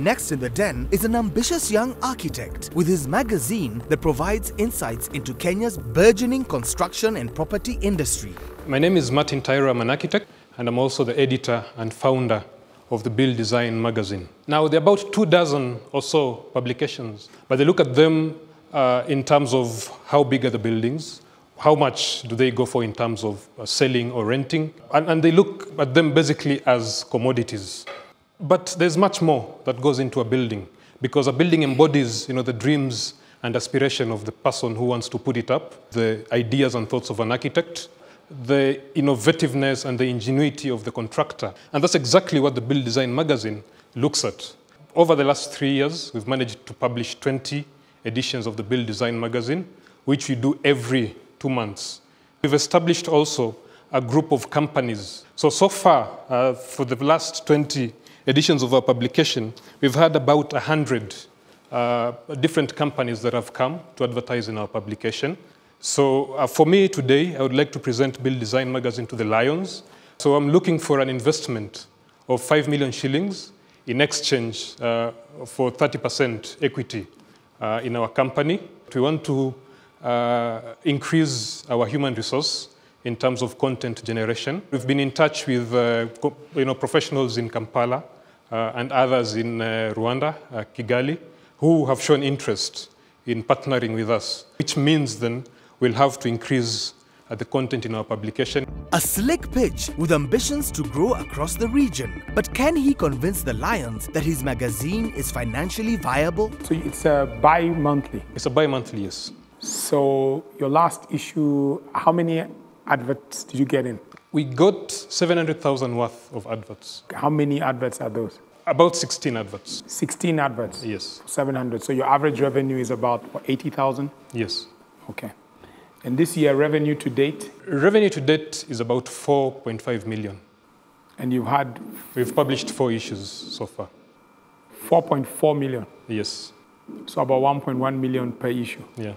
Next in the den is an ambitious young architect with his magazine that provides insights into Kenya's burgeoning construction and property industry. My name is Martin Tyro. I'm an architect, and I'm also the editor and founder of the BUILDESIGN magazine. Now, there are about 24 or so publications, but they look at them in terms of how big are the buildings, how much do they go for in terms of selling or renting, and they look at them basically as commodities. But there's much more that goes into a building, because a building embodies, the dreams and aspiration of the person who wants to put it up, the ideas and thoughts of an architect, the innovativeness and the ingenuity of the contractor. And that's exactly what the BUILDESIGN magazine looks at. Over the last 3 years, we've managed to publish 20 editions of the BUILDESIGN magazine, which we do every 2 months. We've established also a group of companies. So far, for the last 20 editions of our publication, we've had about 100 different companies that have come to advertise in our publication. So for me today, I would like to present BUILDESIGN magazine to the Lions. So I'm looking for an investment of 5 million shillings in exchange for 30% equity in our company. We want to increase our human resource in terms of content generation. We've been in touch with professionals in Kampala and others in Rwanda, Kigali, who have shown interest in partnering with us, which means then we'll have to increase the content in our publication. A slick pitch with ambitions to grow across the region. But can he convince the Lions that his magazine is financially viable? So it's a bi-monthly? It's a bi-monthly, yes. So your last issue, how many adverts did you get in? We got 700,000 worth of adverts. How many adverts are those? About 16 adverts. 16 adverts? Yes. 700. So your average revenue is about 80,000? Yes. Okay. And this year, revenue to date? Revenue to date is about 4.5 million. And We've published 4 issues so far. 4.4 million? Yes. So about 1.1 million per issue? Yeah.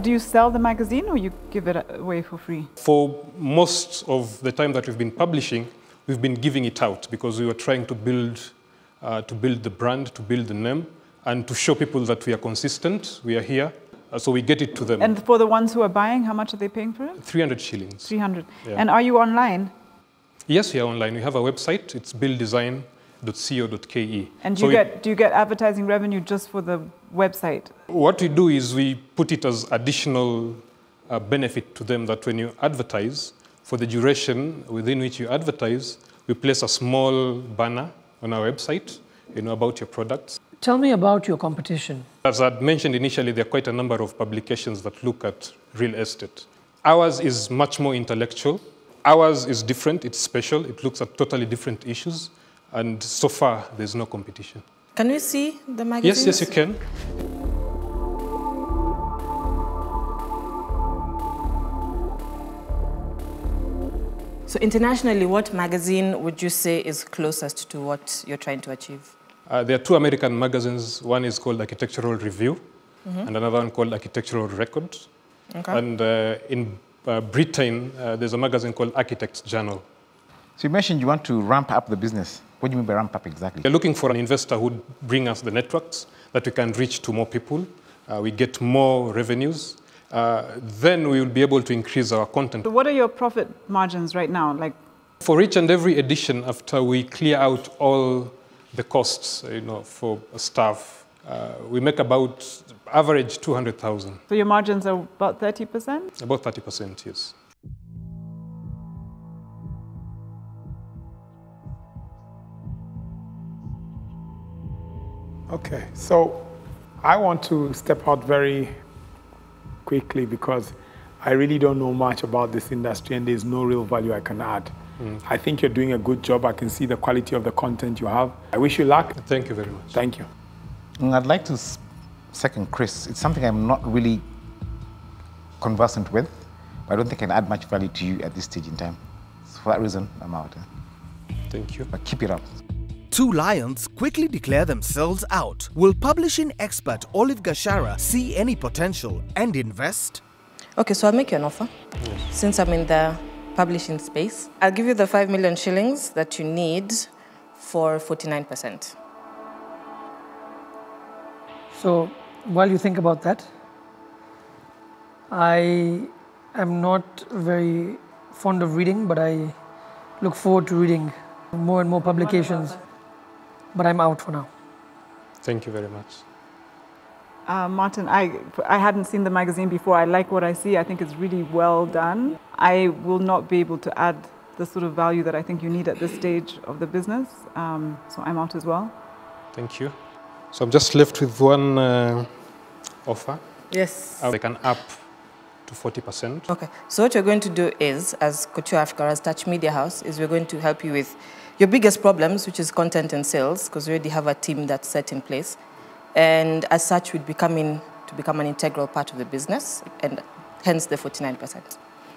Do you sell the magazine or you give it away for free? For most of the time that we've been publishing, we've been giving it out because we were trying to build the brand, to build the name, and to show people that we are consistent, we are here, so we get it to them. And for the ones who are buying, how much are they paying for it? 300 shillings. 300. Yeah. And are you online? Yes, we are online. We have a website. It's buildesign.co.ke. And do you get advertising revenue just for the website? What we do is we put it as additional benefit to them, that when you advertise, for the duration within which you advertise, we place a small banner on our website, about your products. Tell me about your competition. As I'd mentioned initially, there are quite a number of publications that look at real estate. Ours is much more intellectual. Ours is different, it's special, it looks at totally different issues, and so far there's no competition. Can we see the magazine? Yes, you can. So internationally, what magazine would you say is closest to what you're trying to achieve? There are 2 American magazines. One is called Architectural Review, and another one called Architectural Record. Okay. And in Britain, there's a magazine called Architects Journal. So you mentioned you want to ramp up the business. What do you mean by ramp up exactly? We're looking for an investor who would bring us the networks that we can reach to more people. We get more revenues. Then we will be able to increase our content. So what are your profit margins right now? For each and every edition, after we clear out all the costs, for staff, we make about average 200,000. So your margins are about 30%? About 30%, yes. Okay, so I want to step out very quickly because I really don't know much about this industry and there's no real value I can add. I think you're doing a good job. I can see the quality of the content you have. I wish you luck. Thank you very much. Thank you. I'd like to second Chris. It's something I'm not really conversant with, but I don't think I can add much value to you at this stage in time. So for that reason, I'm out. Thank you. But keep it up. 2 Lions quickly declare themselves out. Will publishing expert Olive Gashara see any potential and invest? Okay, so I'll make you an offer. Yes. Since I'm in the publishing space, I'll give you the 5 million shillings that you need for 49%. So while you think about that, I am not very fond of reading, but I look forward to reading more and more publications. But I'm out for now. Thank you very much. Martin, I hadn't seen the magazine before. I like what I see. I think it's really well done. I will not be able to add the sort of value that I think you need at this stage of the business. So I'm out as well. Thank you. So I'm just left with one offer. Yes. Like an up to 40%. Okay. So what you're going to do is, as Couture Africa, as Touch Media House, is we're going to help you with your biggest problems, which is content and sales, because we already have a team that's set in place. And as such, we'd become an integral part of the business, and hence the 49%.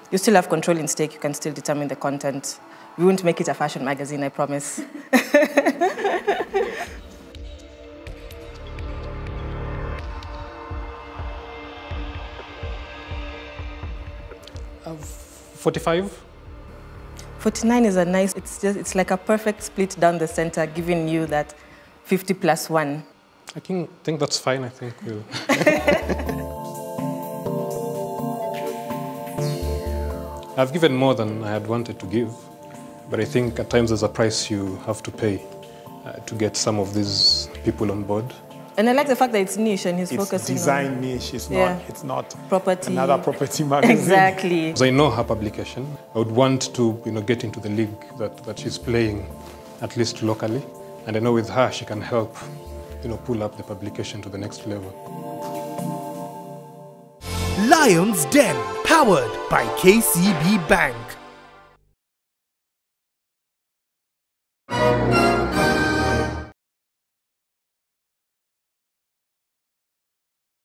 You still have control in stake. You can still determine the content. We won't make it a fashion magazine, I promise. $45? 49 is a nice, it's like a perfect split down the center, giving you that 50 plus 1. I think that's fine. I think we'll. I've given more than I had wanted to give, but I think at times there's a price you have to pay to get some of these people on board. And I like the fact that it's niche and he's focusing design on niche. It's not property. Another property magazine. Exactly. Because I know her publication. I would want to get into the league that she's playing, at least locally. And I know with her she can help pull up the publication to the next level. Lion's Den, powered by KCB Bank.